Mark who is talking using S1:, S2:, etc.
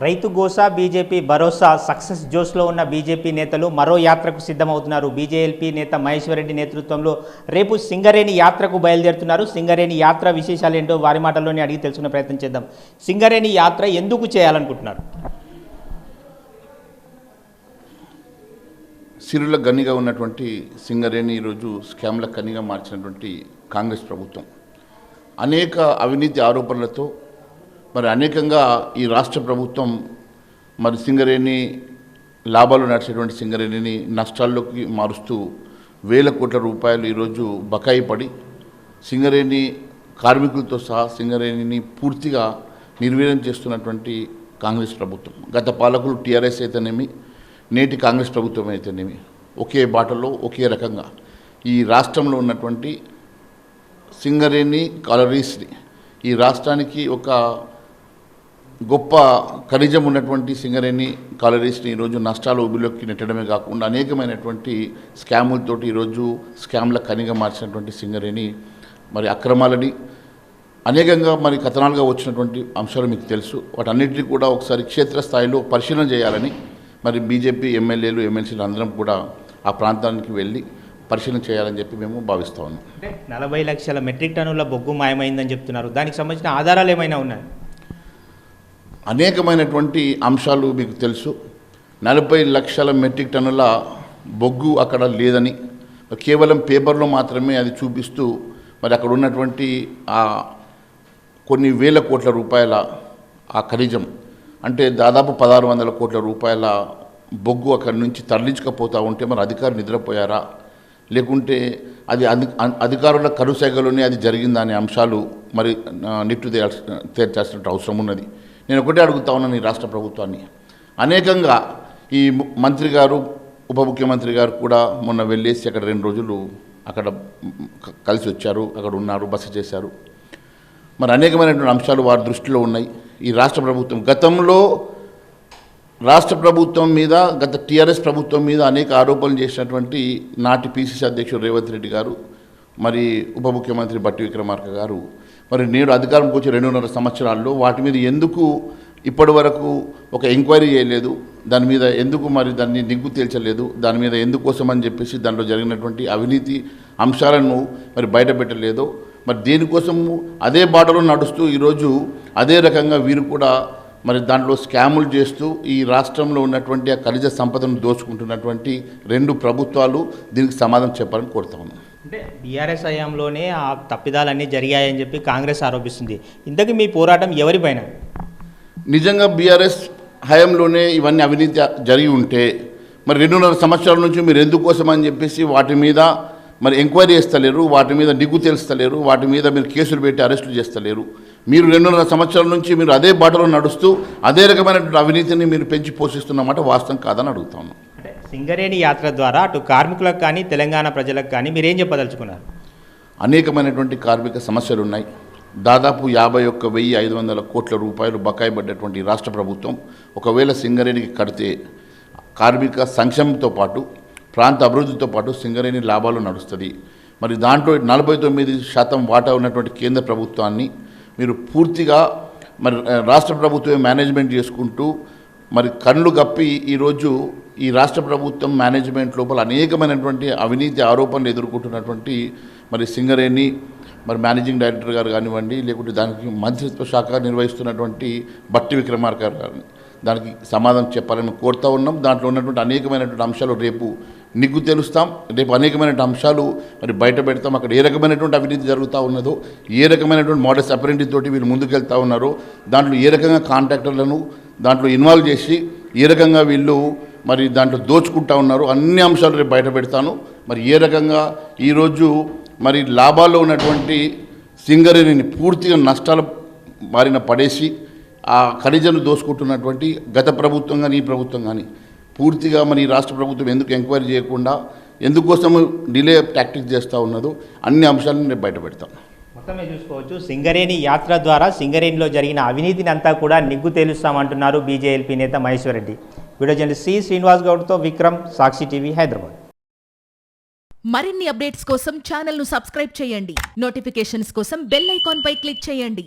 S1: రైతు గోసా బీజేపీ భరోసా సక్సెస్ జోష్లో ఉన్న బీజేపీ నేతలు మరో యాత్రకు సిద్ధమవుతున్నారు. బీజేఎల్పీ నేత మహేశ్వర్ రెడ్డి నేతృత్వంలో రేపు సింగరేణి యాత్రకు బయలుదేరుతున్నారు. సింగరేణి యాత్ర విశేషాలు ఏంటో వారి మాటల్లోనే అడిగి తెలుసుకునే ప్రయత్నం చేద్దాం. సింగరేణి యాత్ర ఎందుకు చేయాలనుకుంటున్నారు?
S2: సిరుల గనిగా ఉన్నటువంటి సింగరేణి ఈరోజు స్కామ్ల కనిగా మార్చినటువంటి కాంగ్రెస్ ప్రభుత్వం అనేక అవినీతి ఆరోపణలతో మరి అనేకంగా ఈ రాష్ట్ర ప్రభుత్వం మరి సింగరేణి లాభాలు నడిచేటువంటి సింగరేణిని నష్టాల్లోకి మారుస్తూ వేల కోట్ల రూపాయలు ఈరోజు బకాయి పడి సింగరేణి కార్మికులతో సహా సింగరేణిని పూర్తిగా నిర్వీర్యం చేస్తున్నటువంటి కాంగ్రెస్ ప్రభుత్వం. గత పాలకులు టీఆర్ఎస్ అయితేనేమి, నేటి కాంగ్రెస్ ప్రభుత్వం అయితేనేమి ఒకే బాటలో ఒకే రకంగా ఈ రాష్ట్రంలో ఉన్నటువంటి సింగరేణి కాలరీస్ని, ఈ రాష్ట్రానికి ఒక గొప్ప ఖనిజం ఉన్నటువంటి సింగరేణి కాలరీస్ని ఈరోజు నష్టాల ఊబిలోకి నెట్టడమే కాకుండా అనేకమైనటువంటి స్కాములతోటి ఈరోజు స్కామ్ల కనిగా మార్చినటువంటి సింగరేణి మరి అక్రమాలని అనేకంగా మరి కథనాలుగా వచ్చినటువంటి అంశాలు మీకు తెలుసు. వాటన్నిటినీ కూడా ఒకసారి క్షేత్రస్థాయిలో పరిశీలన చేయాలని మరి బీజేపీ ఎమ్మెల్యేలు ఎమ్మెల్సీలు అందరం కూడా ఆ ప్రాంతానికి వెళ్ళి పరిశీలన చేయాలని చెప్పి మేము భావిస్తూ ఉన్నాం.
S1: అంటే 40 లక్షల మెట్రిక్ టన్నుల బొగ్గు మాయమైందని చెప్తున్నారు. దానికి సంబంధించిన ఆధారాలు ఏమైనా ఉన్నాయి?
S2: అనేకమైనటువంటి అంశాలు మీకు తెలుసు. 40 లక్షల మెట్రిక్ టన్నుల బొగ్గు అక్కడ లేదని కేవలం పేపర్లో మాత్రమే అది చూపిస్తూ మరి అక్కడ ఉన్నటువంటి ఆ కొన్ని వేల కోట్ల రూపాయల ఆ ఖనిజం అంటే దాదాపు 1600 కోట్ల రూపాయల బొగ్గు అక్కడి నుంచి తరలించకపోతూ ఉంటే మరి అధికారులు నిద్రపోయారా, లేకుంటే అది అధికారుల కరుసైగలోనే అది జరిగిందా అనే అంశాలు మరి నిట్టు తేల్చాల్సిన అవసరం ఉన్నది. నేను ఒకటే అడుగుతా ఉన్నాను ఈ రాష్ట్ర ప్రభుత్వాన్ని. అనేకంగా ఈ మంత్రి గారు, ఉప ముఖ్యమంత్రి గారు కూడా మొన్న వెళ్ళేసి అక్కడ 2 రోజులు అక్కడ కలిసి వచ్చారు, అక్కడ ఉన్నారు, బస చేశారు. మరి అనేకమైనటువంటి అంశాలు వారి దృష్టిలో ఉన్నాయి. ఈ రాష్ట్ర ప్రభుత్వం గతంలో రాష్ట్ర ప్రభుత్వం మీద, గత టీఆర్ఎస్ ప్రభుత్వం మీద అనేక ఆరోపణలు చేసినటువంటి నాటి పిసిసి అధ్యక్షుడు రేవంత్ రెడ్డి గారు, మరి ఉప ముఖ్యమంత్రి బట్టి విక్రమార్క గారు మరి నేడు అధికారంకి వచ్చి 2.5 సంవత్సరాల్లో వాటి మీద ఎందుకు ఇప్పటి వరకు ఒక ఎంక్వైరీ చేయలేదు, దాని మీద ఎందుకు మరి దాన్ని నిగ్గు తేల్చలేదు, దాని మీద ఎందుకోసం అని చెప్పేసి దాంట్లో జరిగినటువంటి అవినీతి అంశాలను మరి బయటపెట్టలేదు. మరి దేనికోసము అదే బాటలో నడుస్తూ ఈరోజు అదే రకంగా వీరు కూడా మరి దాంట్లో స్కాములు చేస్తూ ఈ రాష్ట్రంలో ఉన్నటువంటి ఆ ఖనిజ సంపదను దోచుకుంటున్నటువంటి 2 ప్రభుత్వాలు దీనికి సమాధానం చెప్పాలని కోరుతా ఉన్నాను.
S1: అంటే బీఆర్ఎస్ హయాంలోనే ఆ తప్పిదాలన్నీ జరిగాయని చెప్పి కాంగ్రెస్ ఆరోపిస్తుంది. ఇంతకీ మీ పోరాటం ఎవరిపైన?
S2: నిజంగా బీఆర్ఎస్ హయాంలోనే ఇవన్నీ అవినీతి జరిగి ఉంటే మరి 2.5 సంవత్సరాల నుంచి మీరు ఎందుకోసం అని చెప్పేసి వాటి మీద మరి ఎంక్వైరీ చేస్తలేరు, వాటి మీద నిగ్గు తెలుస్తలేరు, వాటి మీద మీరు కేసులు పెట్టి అరెస్టులు చేస్తలేరు. మీరు 2.5 సంవత్సరాల నుంచి మీరు అదే బాటలో నడుస్తూ అదే రకమైనటువంటి అవినీతిని మీరు పెంచి పోషిస్తున్నమాట వాస్తవం కాదని అడుగుతా ఉన్నాం.
S1: అంటే సింగరేణి యాత్ర ద్వారా అటు కార్మికులకు కానీ తెలంగాణ ప్రజలకు కానీ మీరేం చెప్పదలుచుకున్నారు?
S2: అనేకమైనటువంటి కార్మిక సమస్యలు ఉన్నాయి. దాదాపు 51,500 కోట్ల రూపాయలు బకాయి పడ్డటువంటి రాష్ట్ర ప్రభుత్వం ఒకవేళ సింగరేణికి కడితే కార్మిక సంక్షేమంతో పాటు ప్రాంత అభివృద్ధితో పాటు సింగరేణి లాభాలు నడుస్తుంది. మరి దాంట్లో 49% వాటా ఉన్నటువంటి కేంద్ర ప్రభుత్వాన్ని మీరు పూర్తిగా మరి రాష్ట్ర ప్రభుత్వమే మేనేజ్మెంట్ చేసుకుంటూ మరి కళ్ళు గప్పి ఈరోజు ఈ రాష్ట్ర ప్రభుత్వం మేనేజ్మెంట్ లోపల అనేకమైనటువంటి అవినీతి ఆరోపణలు ఎదుర్కొంటున్నటువంటి మరి సింగరేణి మరి మేనేజింగ్ డైరెక్టర్ గారు కానివ్వండి, లేకుంటే దానికి మంత్రిత్వ శాఖ నిర్వహిస్తున్నటువంటి బట్టి విక్రమార్క గారు దానికి సమాధానం చెప్పాలని కోరుతూ ఉన్నాం. దాంట్లో ఉన్నటువంటి అనేకమైనటువంటి అంశాలు రేపు నిగ్గు తెలుస్తాం. రేపు అనేకమైనటువంటి అంశాలు మరి బయట పెడతాం. అక్కడ ఏ రకమైనటువంటి అవినీతి జరుగుతూ ఉన్నదో, ఏ రకమైనటువంటి మోడల్స్ అపరెంటిస్ తోటి వీళ్ళు ముందుకెళ్తూ ఉన్నారో, దాంట్లో ఏ రకంగా కాంట్రాక్టర్లను దాంట్లో ఇన్వాల్వ్ చేసి ఏ రకంగా వీళ్ళు మరి దాంట్లో దోచుకుంటూ ఉన్నారు, అన్ని అంశాలు రేపు బయట పెడతాను. మరి ఏ రకంగా ఈరోజు మరి లాభాల్లో ఉన్నటువంటి సింగరేణిని పూర్తిగా నష్టాల బారిన పడేసి ఆ ఖనిజను దోసుకుంటున్నటువంటి గత ప్రభుత్వం కానీ ఈ ప్రభుత్వం కానీ పూర్తిగా మరి రాష్ట్ర ప్రభుత్వం ఎందుకు ఎంక్వైరీ చేయకుండా ఎందుకోసం డిలే టాక్టిక్స్ చేస్తూ ఉన్నదో అన్ని అంశాలను నేను బయట పెడతాం.
S1: మొత్తమే చూసుకోవచ్చు, సింగరేణి యాత్ర ద్వారా సింగరేణిలో జరిగిన అవినీతిని అంతా కూడా నిగ్గు తేలుస్తామంటున్నారు బీజేఎల్పీ నేత Maheshwar Reddy. Video journalist C Srinivas గౌడ్తో విక్రమ్, సాక్షి టీవీ, హైదరాబాద్.
S3: మరిన్ని అప్డేట్స్ కోసం ఛానల్ను సబ్స్క్రైబ్ చేయండి. నోటిఫికేషన్స్ కోసం బెల్ ఐకాన్ పై క్లిక్ చేయండి.